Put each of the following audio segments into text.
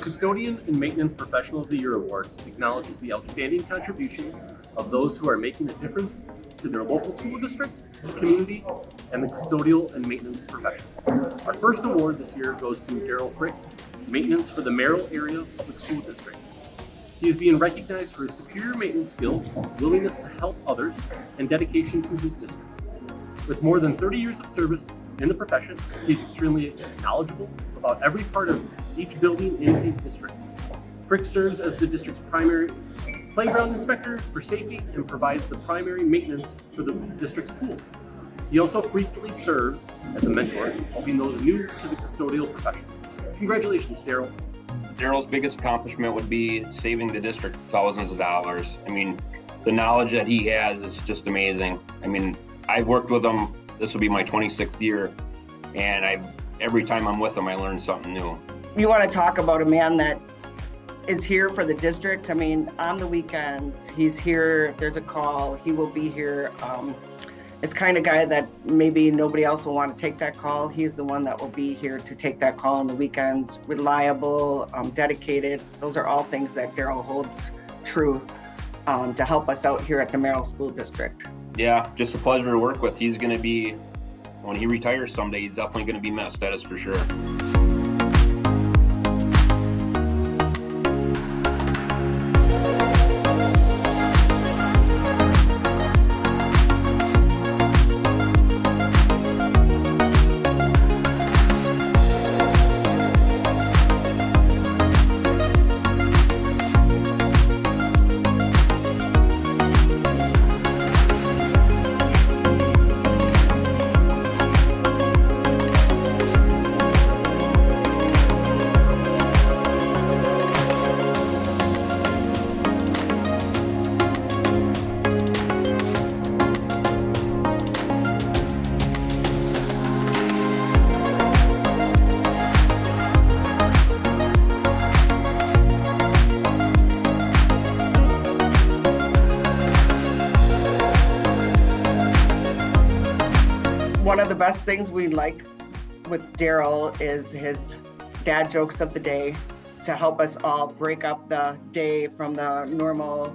Custodian and Maintenance Professional of the Year Award acknowledges the outstanding contribution of those who are making a difference to their local school district, community, and the custodial and maintenance profession. Our first award this year goes to Darryl Frick, Maintenance for the Merrill Area Public School District. He is being recognized for his superior maintenance skills, willingness to help others, and dedication to his district. With more than 30 years of service in the profession, he is extremely knowledgeable about every part of each building in his district. Frick serves as the district's primary playground inspector for safety and provides the primary maintenance for the district's pool. He also frequently serves as a mentor, helping those new to the custodial profession. Congratulations, Darryl. Darryl's biggest accomplishment would be saving the district thousands of dollars. I mean, the knowledge that he has is just amazing. I mean, I've worked with him, this will be my 26th year, and every time I'm with him, I learn something new. You want to talk about a man that is here for the district. I mean, on the weekends, he's here. If there's a call, he will be here. It's kind of guy that maybe nobody else will want to take that call. He's the one that will be here to take that call on the weekends. Reliable, dedicated. Those are all things that Darryl holds true to help us out here at the Merrill School District. Yeah, just a pleasure to work with. He's going to be, when he retires someday, he's definitely going to be missed, that is for sure. One of the best things we like with Darryl is his dad jokes of the day to help us all break up the day from the normal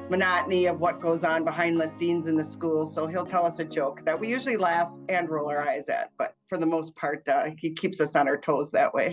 monotony of what goes on behind the scenes in the school. So he'll tell us a joke that we usually laugh and roll our eyes at, but for the most part, he keeps us on our toes that way.